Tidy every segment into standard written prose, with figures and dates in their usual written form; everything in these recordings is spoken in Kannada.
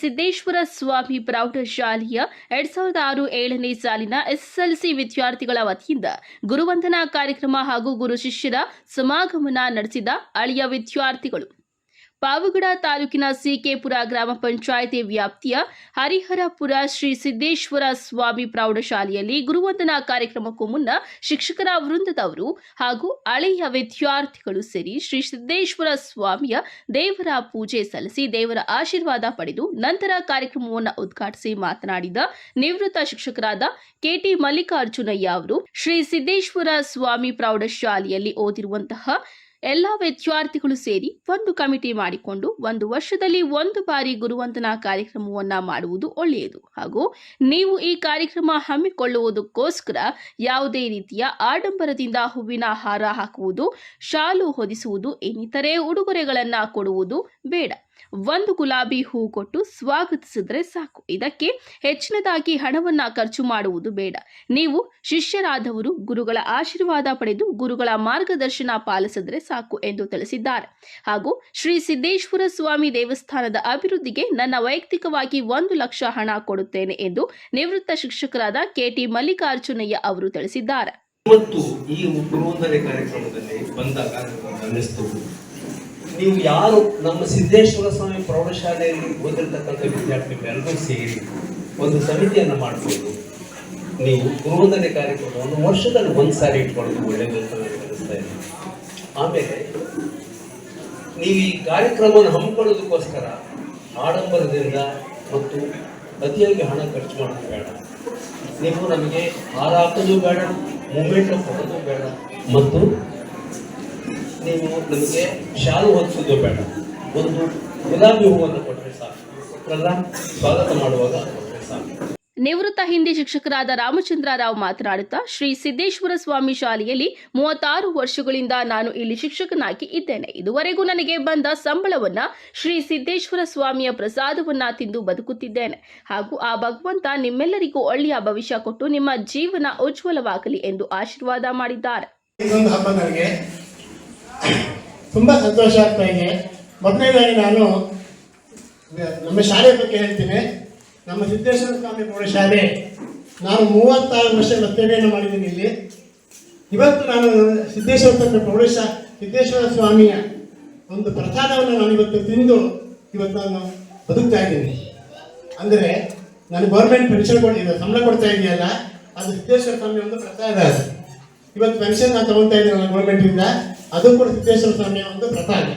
ಸಿದ್ದೇಶ್ವರ ಸ್ವಾಮಿ ಪ್ರೌಢಶಾಲೆಯ 2006-7ನೇ ಸಾಲಿನ ಎಸ್ಎಸ್ಎಲ್ಸಿ ವಿದ್ಯಾರ್ಥಿಗಳ ವತಿಯಿಂದ ಗುರುವಂದನಾ ಕಾರ್ಯಕ್ರಮ ಹಾಗೂ ಗುರು ಶಿಷ್ಯರ ಸಮಾಗಮನ ನಡೆಸಿದ ಅಳಿಯ ವಿದ್ಯಾರ್ಥಿಗಳು ಪಾವಗಡ ತಾಲೂಕಿನ ಸಿಕೆಪುರ ಗ್ರಾಮ ಪಂಚಾಯಿತಿ ವ್ಯಾಪ್ತಿಯ ಹರಿಹರಪುರ ಶ್ರೀ ಸಿದ್ದೇಶ್ವರ ಸ್ವಾಮಿ ಪ್ರೌಢಶಾಲೆಯಲ್ಲಿ ಗುರುವಂದನಾ ಕಾರ್ಯಕ್ರಮಕ್ಕೂ ಮುನ್ನ ಶಿಕ್ಷಕರ ವೃಂದದವರು ಹಾಗೂ ಹಳೆಯ ವಿದ್ಯಾರ್ಥಿಗಳು ಸೇರಿ ಶ್ರೀ ಸಿದ್ದೇಶ್ವರ ಸ್ವಾಮಿಯ ದೇವರ ಪೂಜೆ ಸಲ್ಲಿಸಿ ದೇವರ ಆಶೀರ್ವಾದ ಪಡೆದು ನಂತರ ಕಾರ್ಯಕ್ರಮವನ್ನು ಉದ್ಘಾಟಿಸಿ ಮಾತನಾಡಿದ ನಿವೃತ್ತ ಶಿಕ್ಷಕರಾದ ಕೆಟಿ ಮಲ್ಲಿಕಾರ್ಜುನಯ್ಯ ಅವರು ಶ್ರೀ ಸಿದ್ದೇಶ್ವರ ಸ್ವಾಮಿ ಪ್ರೌಢಶಾಲೆಯಲ್ಲಿ ಓದಿರುವಂತಹ ಎಲ್ಲ ವಿದ್ಯಾರ್ಥಿಗಳು ಸೇರಿ ಒಂದು ಕಮಿಟಿ ಮಾಡಿಕೊಂಡು ಒಂದು ವರ್ಷದಲ್ಲಿ ಒಂದು ಬಾರಿ ಗುರುವಂದನಾ ಕಾರ್ಯಕ್ರಮವನ್ನ ಮಾಡುವುದು ಒಳ್ಳೆಯದು ಹಾಗೂ ನೀವು ಈ ಕಾರ್ಯಕ್ರಮ ಹಮ್ಮಿಕೊಳ್ಳುವುದಕ್ಕೋಸ್ಕರ ಯಾವುದೇ ರೀತಿಯ ಆಡಂಬರದಿಂದ ಹೂವಿನ ಹಾರ ಹಾಕುವುದು, ಶಾಲು ಹೊದಿಸುವುದು, ಇನ್ನಿತರೆ ಉಡುಗೊರೆಗಳನ್ನ ಕೊಡುವುದು ಬೇಡ. ಒಂದು ಗುಲಾಬಿ ಹೂ ಕೊಟ್ಟು ಸ್ವಾಗತಿಸಿದ್ರೆ ಸಾಕು. ಇದಕ್ಕೆ ಹೆಚ್ಚಿನದಾಗಿ ಹಣವನ್ನ ಖರ್ಚು ಮಾಡುವುದು ಬೇಡ. ನೀವು ಶಿಷ್ಯರಾದವರು ಗುರುಗಳ ಆಶೀರ್ವಾದ ಪಡೆದು ಗುರುಗಳ ಮಾರ್ಗದರ್ಶನ ಪಾಲಿಸಿದ್ರೆ ಸಾಕು ಎಂದು ತಿಳಿಸಿದ್ದಾರೆ. ಹಾಗೂ ಶ್ರೀ ಸಿದ್ದೇಶ್ವರ ಸ್ವಾಮಿ ದೇವಸ್ಥಾನದ ಅಭಿವೃದ್ಧಿಗೆ ನನ್ನ ವೈಯಕ್ತಿಕವಾಗಿ 1 ಲಕ್ಷ ಹಣ ಕೊಡುತ್ತೇನೆ ಎಂದು ನಿವೃತ್ತ ಶಿಕ್ಷಕರಾದ ಕೆಟಿ ಮಲ್ಲಿಕಾರ್ಜುನಯ್ಯ ಅವರು ತಿಳಿಸಿದ್ದಾರೆ. ಈ ಗುರುವಂದನೆ ಕಾರ್ಯಕ್ರಮದಲ್ಲಿ ಬಂದಾಗ ಅನ್ನಿಸ್ತು, ನೀವು ಯಾರು ನಮ್ಮ ಸಿದ್ದೇಶ್ವರ ಸ್ವಾಮಿ ಪ್ರೌಢಶಾಲೆಯಲ್ಲಿ ಓದಿರ್ತಕ್ಕಂಥ ವಿದ್ಯಾರ್ಥಿಗಳೆಲ್ಲರೂ ಸೇರಿ ಒಂದು ಸಮಿತಿಯನ್ನು ಮಾಡಬಹುದು. ನೀವು ಗುರುವಂದನೆ ಕಾರ್ಯಕ್ರಮವನ್ನು ವರ್ಷದಲ್ಲಿ ಒಂದು ಸಾರಿ ಇಟ್ಕೊಳ್ಳೋದು ಒಳ್ಳೆಯದು ಅಂತ ನನಗೆ ಅನಿಸ್ತಾ ಇದೆ. ಆಮೇಲೆ ನೀವು ಈ ಕಾರ್ಯಕ್ರಮವನ್ನು ಹಮ್ಮಿಕೊಳ್ಳೋದಕ್ಕೋಸ್ಕರ ಆಡಂಬರದಿಂದ ಮತ್ತು ಅತಿಯಾಗಿ ಹಣ ಖರ್ಚು ಮಾಡೋದು ಬೇಡ. ನೀವು ನಮಗೆ ಹಾರ ಹಾಕೋದು ಬೇಡ, ಮೂಮೆಂಟ್ ಕೊಡೋದು ಬೇಡ ಮತ್ತು ನೀವು ನಮಗೆ ಶಾಲು ಹೊದಿಸೋದು ಬೇಡ. ಒಂದು ಗುಲಾಬಿ ಹೂವನ್ನು ಕೊಟ್ಟರೆ ಸಾಕು. ಸ್ವಾಗತ ಮಾಡುವಾಗ ಕೊಟ್ಟರೆ ಸಾಕು. ನಿವೃತ್ತ ಹಿಂದಿ ಶಿಕ್ಷಕರಾದ ರಾಮಚಂದ್ರರಾವ್ ಮಾತನಾಡುತ್ತಾ, ಶ್ರೀ ಸಿದ್ದೇಶ್ವರ ಸ್ವಾಮಿ ಶಾಲೆಯಲ್ಲಿ 36 ವರ್ಷಗಳಿಂದ ನಾನು ಇಲ್ಲಿ ಶಿಕ್ಷಕನಾಗಿ ಇದ್ದೇನೆ. ಇದುವರೆಗೂ ನನಗೆ ಬಂದ ಸಂಬಳವನ್ನ ಶ್ರೀ ಸಿದ್ದೇಶ್ವರ ಸ್ವಾಮಿಯ ಪ್ರಸಾದವನ್ನ ತಿಂದು ಬದುಕುತ್ತಿದ್ದೇನೆ. ಹಾಗೂ ಆ ಭಗವಂತ ನಿಮ್ಮೆಲ್ಲರಿಗೂ ಒಳ್ಳೆಯ ಭವಿಷ್ಯ ಕೊಟ್ಟು ನಿಮ್ಮ ಜೀವನ ಉಜ್ವಲವಾಗಲಿ ಎಂದು ಆಶೀರ್ವಾದ ಮಾಡಿದ್ದಾರೆ. ತುಂಬ ಸಂತೋಷ ಆಗ್ತಾ ಇದೆ. ಮೊದಲನೇದಾಗಿ ನಾನು ನಮ್ಮ ಶಾಲೆ ಬಗ್ಗೆ ಹೇಳ್ತೀನಿ. ನಮ್ಮ ಸಿದ್ದೇಶ್ವರ ಸ್ವಾಮಿ ಪ್ರೌಢಶಾಲೆ ನಾನು 36 ವರ್ಷ ಸೇವೆಯನ್ನು ಮಾಡಿದ್ದೀನಿ ಇಲ್ಲಿ. ಇವತ್ತು ನಾನು ಸಿದ್ದೇಶ್ವರ ಸ್ವಾಮಿಯ ಒಂದು ಪ್ರಸಾದವನ್ನು ನಾನು ಇವತ್ತು ತಿಂದು ಇವತ್ತು ನಾನು ಬದುಕ್ತಾ ಇದ್ದೀನಿ. ಅಂದರೆ ನಾನು ಗೌರ್ಮೆಂಟ್ ಪೆನ್ಷನ್ ಸಂಬಳ ಕೊಡ್ತಾ ಇದೆಯಲ್ಲ, ಅದು ಸಿದ್ದೇಶ್ವರ ಸ್ವಾಮಿ ಒಂದು ಪ್ರಸಾದ. ಇವತ್ತು ಪೆನ್ಷನ್ ನಾನು ತಗೊಳ್ತಾ ಇದ್ದೀನಿ ಗೌರ್ಮೆಂಟಿಂದ, ಅದು ಕೂಡ ಸಿದ್ದೇಶ್ವರ ಸ್ವಾಮಿಯ ಒಂದು ಪ್ರಸಾದ.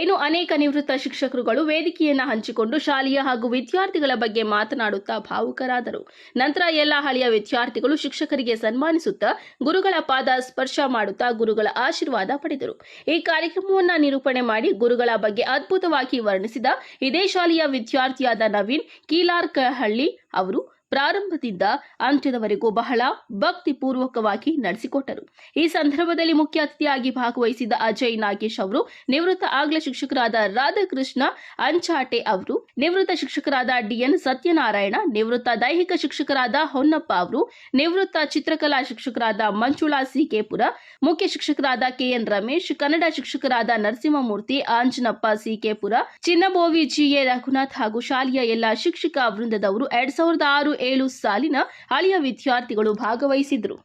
ಇನ್ನು ಅನೇಕ ನಿವೃತ್ತ ಶಿಕ್ಷಕರುಗಳು ವೇದಿಕೆಯನ್ನು ಹಂಚಿಕೊಂಡು ಶಾಲೆಯ ಹಾಗೂ ವಿದ್ಯಾರ್ಥಿಗಳ ಬಗ್ಗೆ ಮಾತನಾಡುತ್ತಾ ಭಾವುಕರಾದರು. ನಂತರ ಎಲ್ಲ ಹಳೆಯ ವಿದ್ಯಾರ್ಥಿಗಳು ಶಿಕ್ಷಕರಿಗೆ ಸನ್ಮಾನಿಸುತ್ತಾ ಗುರುಗಳ ಪಾದ ಸ್ಪರ್ಶ ಮಾಡುತ್ತಾ ಗುರುಗಳ ಆಶೀರ್ವಾದ ಪಡೆದರು. ಈ ಕಾರ್ಯಕ್ರಮವನ್ನು ನಿರೂಪಣೆ ಮಾಡಿ ಗುರುಗಳ ಬಗ್ಗೆ ಅದ್ಭುತವಾಗಿ ವರ್ಣಿಸಿದ ಇದೇ ಶಾಲೆಯ ವಿದ್ಯಾರ್ಥಿಯಾದ ನವೀನ್ ಕೀಲಾರ್ಕಹಳ್ಳಿ ಅವರು ಪ್ರಾರಂಭದಿಂದ ಅಂತ್ಯದವರೆಗೂ ಬಹಳ ಭಕ್ತಿಪೂರ್ವಕವಾಗಿ ನಡೆಸಿಕೊಟ್ಟರು. ಈ ಸಂದರ್ಭದಲ್ಲಿ ಮುಖ್ಯ ಅತಿಥಿಯಾಗಿ ಭಾಗವಹಿಸಿದ ಅಜಯ್ ನಾಗೇಶ್ ಅವರು, ನಿವೃತ್ತ ಆಂಗ್ಲ ಶಿಕ್ಷಕರಾದ ರಾಧಾಕೃಷ್ಣ ಅಂಚಾಟೆ ಅವರು, ನಿವೃತ್ತ ಶಿಕ್ಷಕರಾದ ಡಿಎನ್ ಸತ್ಯನಾರಾಯಣ, ನಿವೃತ್ತ ದೈಹಿಕ ಶಿಕ್ಷಕರಾದ ಹೊನ್ನಪ್ಪ ಅವರು, ನಿವೃತ್ತ ಚಿತ್ರಕಲಾ ಶಿಕ್ಷಕರಾದ ಮಂಜುಳಾ ಸಿಕೆಪುರ, ಮುಖ್ಯ ಶಿಕ್ಷಕರಾದ ಕೆಎನ್ ರಮೇಶ್, ಕನ್ನಡ ಶಿಕ್ಷಕರಾದ ನರಸಿಂಹಮೂರ್ತಿ, ಆಂಜನಪ್ಪ ಸಿಕೆಪುರ, ಚಿನ್ನಬೋವಿ ಜಿಎ ರಘುನಾಥ್ ಹಾಗೂ ಶಾಲೆಯ ಎಲ್ಲ ಶಿಕ್ಷಕ ವೃಂದದವರು 2006-7 ಸಾಲಿನ ಹಳೆಯ ವಿದ್ಯಾರ್ಥಿಗಳು ಭಾಗವಹಿಸಿದರು.